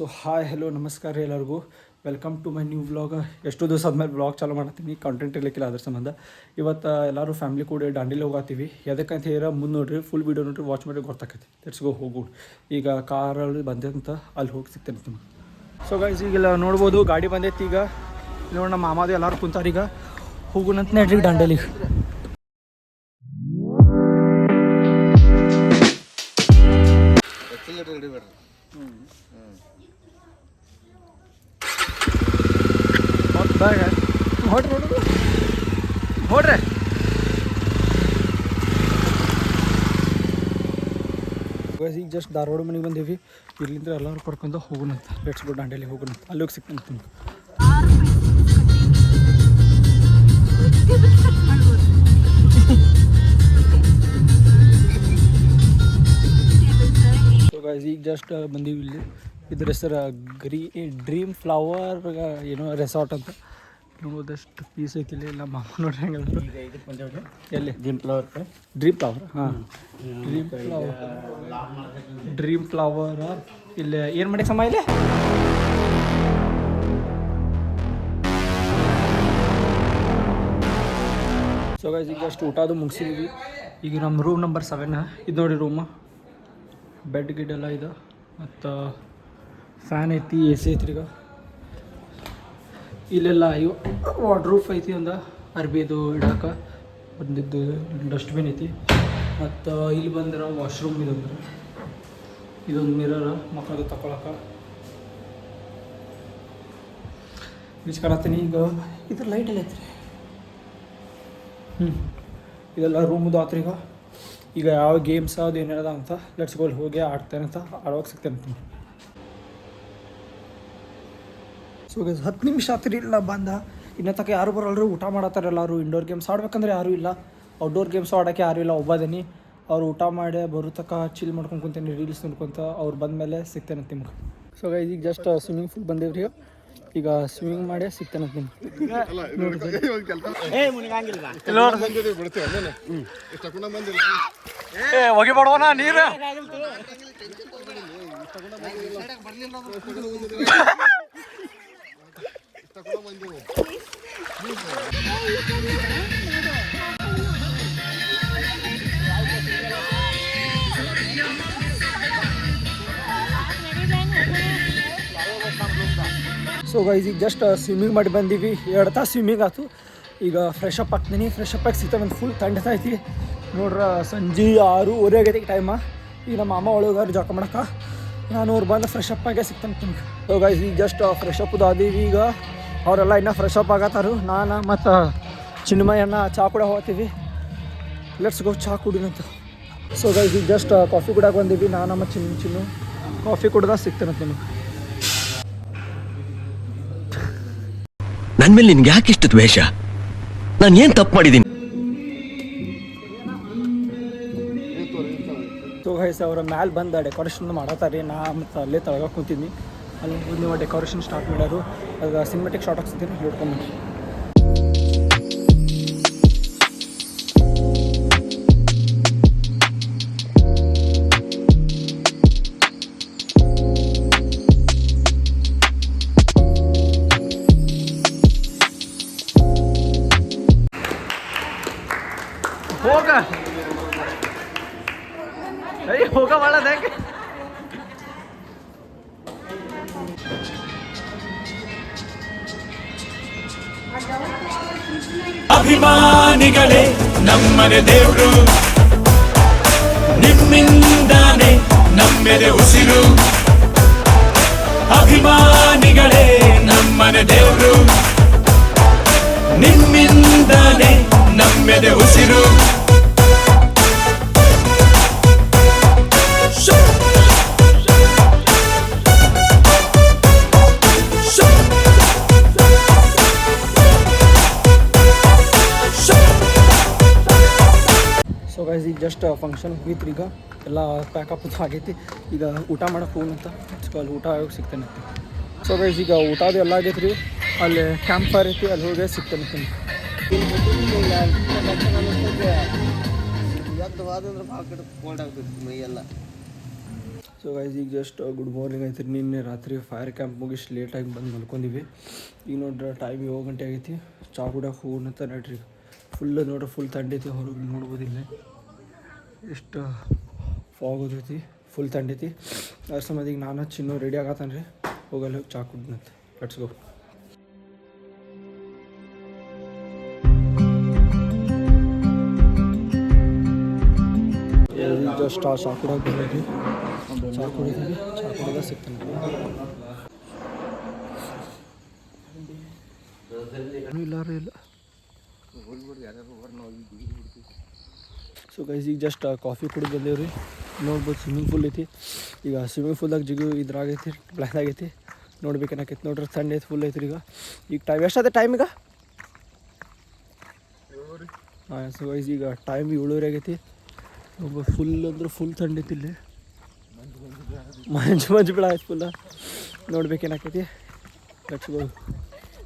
So hi hello ನಮಸ್ಕಾರ ರೀ ಎಲ್ಲರಿಗೂ. Welcome to my new vlog. ಎಷ್ಟೋ ದಿವಸ ಆದಮೇಲೆ ವ್ಲಾಗ್ ಚಾಲೂ ಮಾಡ್ತೀನಿ, ಕಂಟೆಂಟ್ ಇರಲಿಕ್ಕಿಲ್ಲ ಅದ್ರ ಸಂಬಂಧ. ಇವತ್ತು ಎಲ್ಲರೂ ಫ್ಯಾಮಿಲಿ ಕೂಡ ದಾಂಡೇಲಿ ಹೋಗತ್ತೀವಿ. ಎದಕ್ಕಂತ ಹೇಳಿ ಮುಂದೆ ನೋಡ್ರಿ, ಫುಲ್ ವೀಡಿಯೋ ನೋಡ್ರಿ, ವಾಚ್ ಮಾಡಿ ಗೊತ್ತಾಕೈತಿ. ಲೆಟ್ಸ್ ಗೋ ಹೋಗು. ಈಗ ಕಾರಲ್ಲಿ ಬಂದಂತ ಅಲ್ಲಿ ಹೋಗಿ ಸಿಗ್ತೇನೆ ನಿಮ್ಗೆ. ಸೊ ಗೈಸ್ ಈಗೆಲ್ಲ ನೋಡ್ಬೋದು ಗಾಡಿ ಬಂದೈತಿ. ಈಗ ನೋಡಿ ನಮ್ಮ ಮಾಮಾದು ಎಲ್ಲರೂ ಕುಂತಾರೀಗ. ಹೋಗುಣಂತ ನಡ್ರಿ ದಾಂಡೇಲಿಗೆ. ಹೊಡ್ರಿ ಹೊಡ್ರಿ ಈಗ ಜಸ್ಟ್ ಧಾರವಾಡ ಮನೆಗೆ ಬಂದೀವಿ. ಇಲ್ಲಿಂದ ಎಲ್ಲರೂ ಕರ್ಕೊಂಡು ಹೋಗೋಣಂತ. Let's go Dandeli ಹೋಗೋಣಂತ. ಅಲ್ಲಿ ಹೋಗಿ ಸಿಗ್ತಂತ ನಿಮ್ಗೆ. ಸೊ ಗೈಸ್ ಈಗ ಜಸ್ಟ್ ಬಂದೀವಿ ಇಲ್ಲಿ. ಇದ್ರ ಹೆಸರು ಡ್ರೀಮ್ ಫ್ಲವರ್ ಏನೋ ರೆಸಾರ್ಟ್ ಅಂತ. ನೋಡೋದಷ್ಟು ಪೀಸ್ ಐತಿಲ್ಲ. ಇಲ್ಲ ಮಾಮ ನೋಡ್ರಿ ಹೆಂಗೆಲ್ಲರೂ ಎಲ್ಲಿ ಡ್ರೀಮ್ ಫ್ಲವರ್ ಹಾಂ ಡ್ರೀಮ್ ಫ್ಲವರ್ ಇಲ್ಲಿ ಏನು ಮಾಡಿ ಸಮ ಇಲ್ಲಿ. ಸೊ ಗೈಸ್ ಈಗ ಅಷ್ಟು ಊಟ ಅದು ಮುಗಿಸಿದ್ವಿ. ಈಗ ನಮ್ಮ ರೂಮ್ ನಂಬರ್ 7 ಇದು ನೋಡಿ ರೂಮ್. ಬೆಡ್ ಗಿಡ್ ಎಲ್ಲ ಇದೆ ಮತ್ತು ಫ್ಯಾನ್ ಐತಿ, ಎ ಸಿ ಐತ್ರಿ. ಈಗ ಇಲ್ಲೆಲ್ಲ ಇವು ವಾರ್ಡ್ರೂಫ್ ಐತಿ, ಒಂದು ಅರ್ಬಿದು ಇಡಕ್ಕೆ ಬಂದಿದ್ದು ಡಸ್ಟ್ಬಿನ್ ಐತಿ. ಮತ್ತು ಇಲ್ಲಿ ಬಂದ್ರೆ ವಾಶ್ರೂಮ್ ಇದಂದ್ರೆ ಇದೊಂದು ಮಿರರ್ ಮಕ್ಕಳದು ತಗೊಳಕ್ಕೆ ಬೀಚ್ಕೊಳತ್ತೀನಿ. ಈಗ ಇದ್ರ ಲೈಟ್ ಎಲ್ಲ ಐತ್ರಿ. ಇದೆಲ್ಲ ರೂಮದು ಆತ್ರಿ. ಈಗ ಯಾವ ಗೇಮ್ಸ್ ಅದು ಏನಿರದ ಅಂತ ಲೆಟ್ಸ್ ಗೋ ಹೋಗಿ ಆಡ್ತೇನೆ ಅಂತ ಆಡೋಕೆ ಸಿಗ್ತೇನೆ ಅಂತ. ಸೊ 10 ನಿಮಿಷ ಆತ್ರಿ ಇಲ್ಲ ಬಂದ. ಇನ್ನೂ ತನಕ ಯಾರು ಬರಲ್ರಿ. ಊಟ ಮಾಡತ್ತಾರೆ ಎಲ್ಲರೂ. ಇಂಡೋರ್ ಗೇಮ್ಸ್ ಆಡ್ಬೇಕಂದ್ರೆ ಯಾರೂ ಇಲ್ಲ, ಔಟ್ಡೋರ್ ಗೇಮ್ಸ್ ಆಡೋಕ್ಕೆ ಯಾರೂ ಇಲ್ಲ. ಒಬ್ಬದೀನಿ. ಅವ್ರು ಊಟ ಮಾಡಿ ಬರೋ ತನಕ ಚಿಲ್ ಮಾಡ್ಕೊಂಡು ಕುಂತೇನೆ, ರೀಲ್ಸ್ ನೋಡ್ಕೊತ. ಅವ್ರು ಬಂದ ಮೇಲೆ ಸಿಗ್ತೇನೆ ಅಂತ ನಿಮ್ಗೆ. ಸೊ ಈಗ ಜಸ್ಟ್ ಸ್ವಿಮ್ಮಿಂಗ್ ಫೂಲ್ ಬಂದೇವ್ರಿ. ಈಗ ಸ್ವಿಮ್ಮಿಂಗ್ ಮಾಡಿ ಸಿಗ್ತೇನೆ ಅಂತ ನಿಮ್ಗೆ. ಹೋಗಿಬೇಡವನ ನೀರು. ಸೊ ಗೈಸ್ ಈಗ ಜಸ್ಟ್ ಸ್ವಿಮ್ಮಿಂಗ್ ಮಾಡಿ ಬಂದೀವಿ. 2 ತಾಸು ಸ್ವಿಮ್ಮಿಂಗ್ ಆಯ್ತು. ಈಗ ಫ್ರೆಶ್ ಅಪ್ ಆಗ್ತೀನಿ. ಫ್ರೆಶ್ ಅಪ್ ಆಗಿ ಸಿಗ್ತಾನೆ ಒಂದು ಫುಲ್ ತಂಡತೈತಿ ನೋಡ್ರ. ಸಂಜೆ 6:30 ಆಗೈತಿ ಟೈಮ. ಈಗ ನಮ್ಮ ಮಾಮ ಒಳಗಾರು ಜಾಕ ಮಾಡಕ್ಕೆ. ನಾನು ಅವ್ರು ಬಂದು ಫ್ರೆಶ್ ಅಪ್ ಆಗೇ ಸಿಗ್ತಾನೆ ನಿಮ್ಗೆ. ಸೊ ಗೈಸ್ ಈಗ ಜಸ್ಟ್ ಫ್ರೆಶ್ ಅಪ್ ಆದೀವಿ. ಈಗ ಅವರೆಲ್ಲ ಇನ್ನೂ ಫ್ರೆಶ್ ಅಪ್ ಆಗತ್ತಾರು. ನಾನು ಮತ್ತು ಚಿನ್ಮಯಣ್ಣ ಚಹಾ ಕೂಡ ಹೋಗ್ತೀವಿ. ಲೆಟ್ಸ್ ಗೋ ಚಹಾ ಕುಡಿನಂತ. ಸೊ ಗೈಸ್ ಈಗ ಜಸ್ಟ್ ಕಾಫಿ ಕುಡಕ್ಕೆ ಬಂದೀವಿ. ನಾನು ಮತ್ತು ಚಿನ್ನು ಕಾಫಿ ಕುಡ್ದಾಗ ಸಿಗ್ತೇನೆ ನಿಮ್ಗೆ. ನನ್ನ ಮೇಲೆ ನಿನ್ಗೆ ಯಾಕೆ ಇಷ್ಟು ದ್ವೇಷ? ನಾನು ಏನು ತಪ್ಪು ಮಾಡಿದ್ದೀನಿ? ಸೊ ಗೈಸ್ ಅವರ ಮ್ಯಾಲೆ ಬಂದು ಡೆಕೋರೇಷನ್ ಮಾಡತ್ತಾರೆ. ನಾ ಮತ್ತು ಅಲ್ಲೇ ತಳಗ ಕೂತೀನಿ. ಅಲ್ಲಿ ನೀವು ಡೆಕೋರೇಷನ್ ಸ್ಟಾರ್ಟ್ ಮಾಡ್ಯಾರು. ಅದು ಸಿನಿಮೆಟಿಕ್ ಶಾರ್ಟ್ ಹಾಕ್ಸಿದ್ದೀನಿ, ಹಿಡ್ಕೊಂಬಂದು. ಹೋಗ ಹೋಗ ಮಾಡದೆ. ಅಭಿಮಾನಿಗಳೇ ನಮ್ಮನೆ ದೇವ್ರು, ನಿಮ್ಮಿಂದಾನೆ ನಮ್ಮೆದೆ ಉಸಿರು. ಅಭಿಮಾನಿಗಳೇ ನಮ್ಮನೆ ದೇವ್ರು, ನಿಮ್ಮಿಂದಾನೆ ನಮ್ಮೆದೆ ಉಸಿರು. ಸೊ ಗೈಸ್ ಈಗ ಜಸ್ಟ್ ಫಂಕ್ಷನ್ ಹೋಗಿತ್ರಿ. ಈಗ ಎಲ್ಲ ಪ್ಯಾಕಪ್ ಆಗೈತಿ. ಈಗ ಊಟ ಮಾಡೋಕೆ ಹೋಗೋಣಂತ. ಅಲ್ಲಿ ಊಟ ಆಗೋಕೆ ಸಿಗ್ತೇನೆ. ಸೊ ಗೈಸ್ ಈಗ ಊಟದು ಎಲ್ಲ ಆಗೈತೆ ರೀ. ಅಲ್ಲಿ ಕ್ಯಾಂಪ್ ಫೈರ್ ಐತಿ, ಅಲ್ಲಿ ಹೋಗಿ ಸಿಗ್ತೇನೆ. ಸೊ ಗೈಸ್ ಈಗ ಜಸ್ಟ್ ಗುಡ್ ಮಾರ್ನಿಂಗ್ ಐತ್ರಿ. ನಿನ್ನೆ ರಾತ್ರಿ ಫೈರ್ ಕ್ಯಾಂಪ್ ಮುಗಿಸಿ ಲೇಟಾಗಿ ಬಂದು ಮಲ್ಕೊಂಡಿವಿ. ಈಗ ನೋಡ್ರಿ ಟೈಮ್ 7 ಗಂಟೆ ಆಗೈತಿ. ಚಾ ಕುಡಿಯೋಕೆ ಹೋಗೋಣಂತ ನಡ್ರಿ. ಫುಲ್ ನೋಡ್ರಿ ಫುಲ್ ಥಂಡೈತಿ. ಹೊರಗೆ ನೋಡ್ಬೋದಿಲ್ಲ ಎಷ್ಟು ಫಾಗ್ ಓದೈತಿ. ಫುಲ್ ಥಂಡೈತಿ. ಅದ್ರ ಸಂಬಂಧ ಈಗ ನಾನು ಚಿನ್ನು ರೆಡಿ ಆಗತ್ತಾನ ರೀ. ಹೋಗಲ್ಲ ಹೋಗಿ ಚಾ ಕುಡ್ನಂತ. Let's go. ಜಸ್ಟ್ ಆ ಚಾ ಕುಡಿಯೋಕೆ ಬಂದಿದ್ವಿ. ಚಾ ಕುಡಿದೀವಿ. ಚಾ ಕುಡಿದ ಸಿಗ್ತಾನೆ ಇಲ್ಲಾರು ಇಲ್ಲ. ಸೊ ಗೈಸ್ ಈಗ ಜಸ್ಟ್ ಕಾಫಿ ಕುಡಿದು ಬಂದೇವ್ರಿ. ನೋಡ್ಬೋದು ಸ್ವಿಮ್ಮಿಂಗ್ ಪೂಲ್ ಐತಿ. ಈಗ ಸ್ವಿಮ್ಮಿಂಗ್ ಪೂಲ್ದಾಗ ಜಿಗು ಇದ್ರಾಗೈತಿ, ಪ್ಲ್ಯಾನ್ ಆಗೈತಿ. ನೋಡ್ಬೇಕೇನಾಕೈತಿ ನೋಡ್ರಿ. ಥಂಡ್ ಐತಿ, ಫುಲ್ ಐತ್ರಿ. ಈಗ ಟೈಮ್ ಎಷ್ಟಾದ ಟೈಮ್ ಈಗ? ಹಾಂ. ಸೊ ಗೈಸ್ ಈಗ ಟೈಮ್ 7:30 ಆಗೈತಿ. ಫುಲ್ ಅಂದ್ರೆ ಫುಲ್ ಥಂಡೈತಿ ಇಲ್ಲಿ. ಮಂಜು ಬೀಳ ಆಯ್ತು ಫುಲ್ಲ. ನೋಡ್ಬೇಕೇನಾಕೈತಿ. Let's go.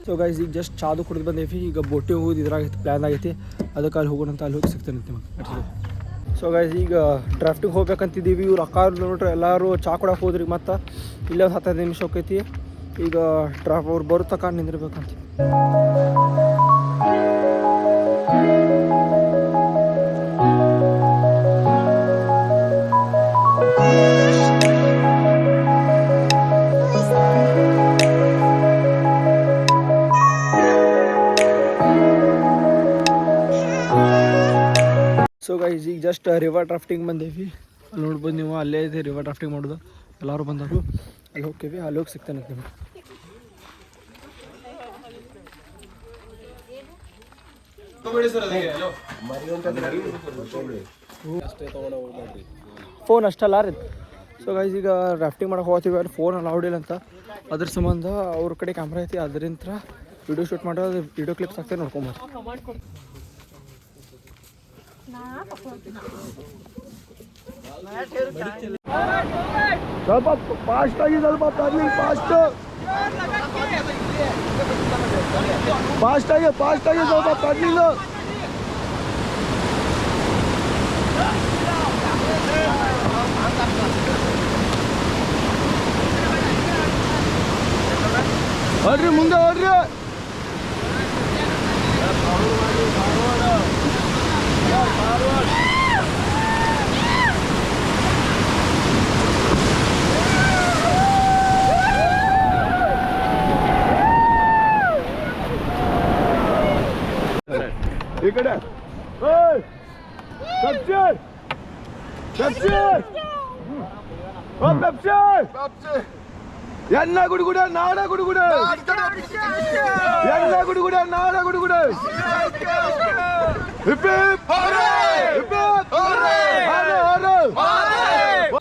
ಸೊ ಗೈಸ್ ಈಗ ಜಸ್ಟ್ ಚಾದು ಕುಡಿದು ಬಂದೇವಿ. ಈಗ ಬೋಟಿಗೆ ಹೋಗೋದು ಇದ್ರಾಗೈತಿ, ಪ್ಲ್ಯಾನ್ ಆಗೈತಿ. ಅದಕ್ಕೆ ಅಲ್ಲಿ ಹೋಗೋಣ ಅಂತ ಅಲ್ಲಿ ಹೋಗಿ ಸಿಗ್ತಾನೆ ನಿಮಗೆ. Let's go. ಸೊ ಗೈಸ್ ಈಗ ಡ್ರಾಫ್ಟಿಗೆ ಹೋಗ್ಬೇಕಂತಿದ್ದೀವಿ. ಇವ್ರು ಅಕ್ಕ ನೋಡ್ರಿ ಎಲ್ಲರೂ ಚಾ ಕೊಡಕ್ಕೆ ಹೋದ್ರಿ. ಮತ್ತು ಇಲ್ಲೇ ಒಂದು 15 ನಿಮಿಷ ಹೋಗ್ತೈತಿ. ಈಗ ಡ್ರಾಫ್ ಅವ್ರು ಬರೋ ತಕ ನಿಂದಿರ್ಬೇಕಂತ. ಸೊ ಗೈಸ್ ಈಗ ಜಸ್ಟ್ ರಿವರ್ ಡ್ರಾಫ್ಟಿಂಗ್ ಬಂದೇವಿ. ಅಲ್ಲಿ ನೋಡ್ಬೋದು ನೀವು. ಅಲ್ಲೇ ಇದೆ ರಿವರ್ ಡ್ರಾಫ್ಟಿಂಗ್ ಮಾಡೋದು. ಎಲ್ಲರೂ ಬಂದರು. ಅಲ್ಲಿ ಹೋಗ್ತೀವಿ. ಅಲ್ಲಿ ಹೋಗಿ ಸಿಗ್ತಾನೆ ನಿಮಗೆ. ಫೋನ್ ಅಷ್ಟಲ್ಲ ರೀ. ಸೊ ಗೈಸ್ ಈಗ ರಾಫ್ಟಿಂಗ್ ಮಾಡಕ್ಕೆ ಹೋಗ್ತೀವಿ. ಅಲ್ಲಿ ಫೋನ್ ಅಲೌಡ್ ಇಲ್ಲ ಅಂತ. ಅದ್ರ ಸಂಬಂಧ ಅವ್ರ ಕಡೆ ಕ್ಯಾಮ್ರಾ ಐತಿ. ಅದರಿಂದ ವಿಡಿಯೋ ಶೂಟ್ ಮಾಡೋದು, ವಿಡಿಯೋ ಕ್ಲಿಪ್ಸ್ ಆಗ್ತದೆ ನೋಡ್ಕೊಂಬರ್ರಿ. ಸ್ವಲ್ಪ ಫಾಸ್ಟ್ ಆಗಿ, ಸ್ವಲ್ಪ ಟರ್ನಿಂಗ್ ಫಾಸ್ಟ್ ಆಗಿ ಸ್ವಲ್ಪ ಟರ್ನಿಂಗ್. ಹೊಡ್ರಿ ಮುಂದೆ ಹೊಡ್ರಿ. ಈ ಕಡೆ ಎನ್ನ ಗುಡುಗುಡ ನಾಡ ಗುಡುಗುಡ ಎನ್ನ ಗುಡುಗುಡ ನಾಡ ಗುಡುಗುಡ.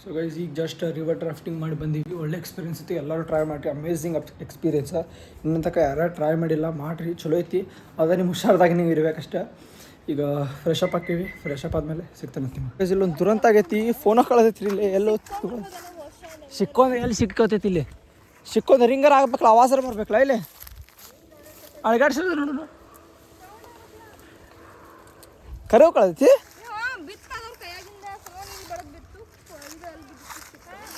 ಸೊ ಗೈಸ್ ಈಗ ಜಸ್ಟ್ ರಿವರ್ ಡ್ರಾಫ್ಟಿಂಗ್ ಮಾಡಿ ಬಂದೀವಿ. ಒಳ್ಳೆ ಎಕ್ಸ್ಪೀರಿಯನ್ಸ್ ಐತಿ. ಎಲ್ಲರೂ ಟ್ರೈ ಮಾಡಿರಿ. Amazing experience. ಇನ್ನೊಂದು ತನಕ ಯಾರು ಟ್ರೈ ಮಾಡಿಲ್ಲ ಮಾಡಿರಿ. ಚಲೋ ಐತಿ. ಅದೇ ನಿಮ್ಮ ಹುಷಾರ್ದಾಗ ನೀವು ಇರ್ಬೇಕಷ್ಟೇ. ಈಗ ಫ್ರೆಶ್ ಅಪ್ ಹಾಕೀವಿ. ಫ್ರೆಶ್ ಅಪ್ ಆದಮೇಲೆ ಸಿಗ್ತಾನೆ ಗೈಸ್. ಇಲ್ಲೊಂದು ದುರಂತ ಆಗೈತಿ. ಫೋನಾಗ ಕಳೆದೈತಿ ಇಲ್ಲಿ. ಎಲ್ಲೋ ಸಿಕ್ಕೋದ್ರೆ ಎಲ್ಲಿ ಸಿಕ್ಕೋತೈತಿ ಇಲ್ಲಿ. ಸಿಕ್ಕೋದ್ರೆ ರಿಂಗರ್ ಆಗ್ಬೇಕಲ್ಲ, ಆವಾಸರ ಬರ್ಬೇಕಲ್ಲ ಇಲ್ಲಿ. ಅಳಗಾಡ್ಸಿರೋದು ನೋಡು. ಕರೆವು ಕಳೆದೈತಿ.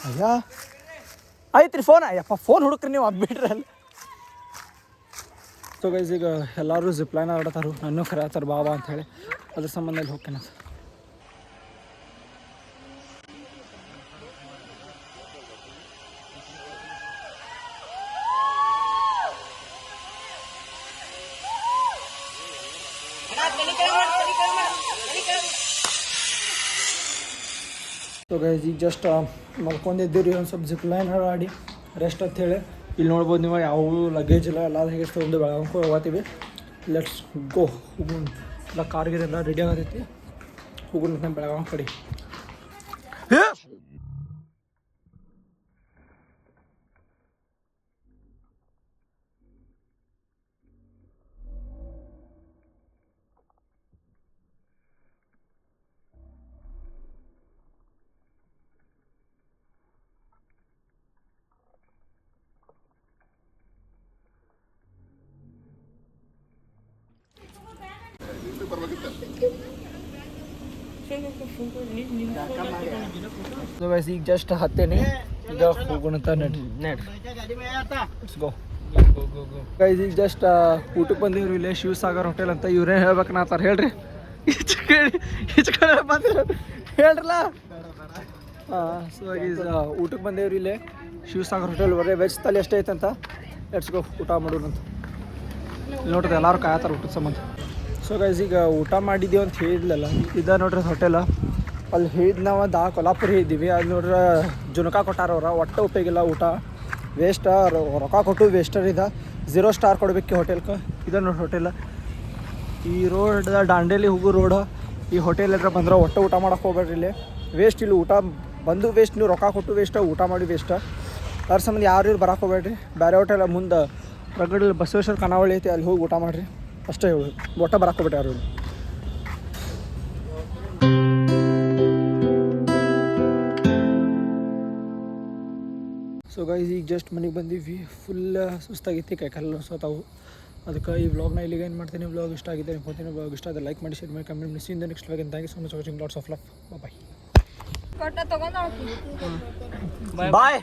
ಅಯ್ಯ ಆಯ್ತು ರೀ. ಫೋನ್ ಅಯ್ಯಪ್ಪ ಫೋನ್ ಹುಡುಕ್ರಿ ನೀವು. ಅಬ್ಬಿಟ್ರಿ ಅಲ್ಲಿ. ಸೊ ಗೈಸ್ ಈಗ ಎಲ್ಲರೂ ಜಿಪ್ಲೈನ್ ಆಡತ್ತಾರು. ನನ್ನೂ ಕರೆಯತ್ತಾರ ಬಾಬಾ ಅಂಥೇಳಿ. ಅದ್ರ ಸಂಬಂಧ ಅಲ್ಲಿ ಹೋಗ್ತೇನೆ. ಸೊ ಗೈಸ್ ಈಗ ಜಸ್ಟ್ ಮಲ್ಕೊಂಡಿದ್ದೀವಿ. ಒಂದು ಸ್ವಲ್ಪ ಜಿಪ್ಲೈನ್ ಆಡಿ ರೆಸ್ಟ್ ಅಂಥೇಳಿ. ಇಲ್ಲಿ ನೋಡ್ಬೋದು ನೀವು. ಯಾವ ಲಗೇಜ್ ಇಲ್ಲ. ಎಲ್ಲ ಲಗೇಜ್ ತೊಗೊಂಡು ಬೆಳಗಾವಿ ಹೋಗ್ತೀವಿ. Let's go. ಹೋಗೋಣ. ಎಲ್ಲ ಕಾರ್ಗಿರೆಲ್ಲ ರೆಡಿ ಆಗತೈತಿ. ಹೋಗೋಣ ಬೆಳಗಾವಿ ಕಡೆ. ಸೊ ಗೈಸ್ ಈಗ ಜಸ್ಟ್ ಹತ್ತೇನೆ, ಈಗ ಹೋಗೋಣ ಅಂತ ನಡ್ರಿ. Let's go guys. ಈಗ ಜಸ್ಟ್ ಊಟಕ್ಕೆ ಬಂದಿವ್ರು ಇಲ್ಲೇ ಶಿವಸಾಗರ್ ಹೋಟೆಲ್ ಅಂತ. ಇವ್ರೇನು ಹೇಳ್ಬೇಕು ನಾತಾರ ಹೇಳ್ರಿ, ಬಂದಿರ ಹೇಳ್ರಲ್ಲ. ಸೊ ಈಸ್ ಊಟಕ್ಕೆ ಬಂದೇವ್ರಿ ಇಲ್ಲೇ ಶಿವಸಾಗರ್ ಹೋಟೆಲ್. ಬರೀ ವೆಜ್ ತಲೆ ಎಷ್ಟೇ ಐತಂತ. ಲೆಟ್ಸ್ ಗೋ ಊಟ ಮಾಡೋಣ ಅಂತ. ಇಲ್ಲಿ ನೋಡ್ರಿ ಎಲ್ಲರೂ ಕಾಯತ್ತಾರ ಊಟದ ಸಂಬಂಧ. ಸೊ ಗೈಸ್ ಈಗ ಊಟ ಮಾಡಿದ್ದೀವಿ ಅಂತ ಹೇಳಿದ್ಲಲ್ಲ, ಇದ ನೋಡ್ರಿ ಹೋಟೆಲ್. ಅಲ್ಲಿ ಹೇಳಿದ್ ನಾವು ಕೊಲ್ಲಾಪುರ ಹೇಳಿದ್ದೀವಿ. ಅಲ್ಲಿ ನೋಡ್ರಿ ಜುನಕ ಕೊಟ್ಟಾರ ಅವ್ರ, ಒಟ್ಟು ಉಪಯೋಗಿಲ್ಲ ಊಟ, ವೇಸ್ಟ್. ರೊಕ್ಕ ಕೊಟ್ಟು ವೇಸ್ಟರ್ ಇದೆ. 0 ಸ್ಟಾರ್ ಕೊಡ್ಬೇಕು ಹೋಟೆಲ್ಗೆ. ಇದೆ ನೋಡಿ ಹೋಟೆಲ್. ಈ ರೋಡ್ ದಾಂಡೇಲಿ ಹೋಗೋ ರೋಡ್. ಈ ಹೋಟೆಲ್ ಎಲ್ಲ ಬಂದ್ರೆ ಒಟ್ಟು ಊಟ ಮಾಡೋಕೆ ಹೋಗ್ಬೇಡ್ರಿ. ಇಲ್ಲಿ ವೇಸ್ಟ್, ಇಲ್ಲಿ ಊಟ ಬಂದು ವೇಸ್ಟ್, ನೀವು ರೊಕ್ಕ ಕೊಟ್ಟು ವೇಸ್ಟ್, ಊಟ ಮಾಡಿ ವೇಸ್ಟ್. ಅದ್ರ ಸಂಬಂಧ ಯಾರು ಇಲ್ಲಿ ಬರೋಕೆ ಹೋಗ್ಬೇಡ್ರಿ. ಬೇರೆ ಹೋಟೆಲ್ ಮುಂದೆ ರಗಡಲ್ಲಿ ಬಸವೇಶ್ವರ ಖಾನಾವಳಿ ಐತಿ, ಅಲ್ಲಿ ಹೋಗಿ ಊಟ ಮಾಡಿರಿ ಅಷ್ಟೇ. ಹೇಳಿ ಒಟ್ಟು ಬರೋಕೆ ಹೋಗ್ಬೇಡ್ರಿ ಯಾರು. ಸೊ ಗೈಸ್ ಈಗ ಜಸ್ಟ್ ಮನೆಗೆ ಬಂದೀವಿ. ಫುಲ್ ಸುಸ್ತಾಗೈತಿ, ಕೈ ಕಾಲು ಸೋತಾವು. ಅದಕ್ಕೆ ಈ ವ್ಲಾಗ್ನ ಇಲ್ಲಿಗೆ ಏನು ಮಾಡ್ತೀನಿ. ವ್ಲಾಗ್ ಇಷ್ಟ ಆಗಿದೆ ಅನ್ಕೋತೀನಿ. ವ್ಲಾಗ್ ಇಷ್ಟ ಆದರೆ ಲೈಕ್ ಮಾಡಿ, ಶೇರ್ ಮಾಡಿ, ಕಮೆಂಟ್ ಮಾಡಿ. ಇಂದ next vlog. Thank you so much watching. Lots of love. Bye bye.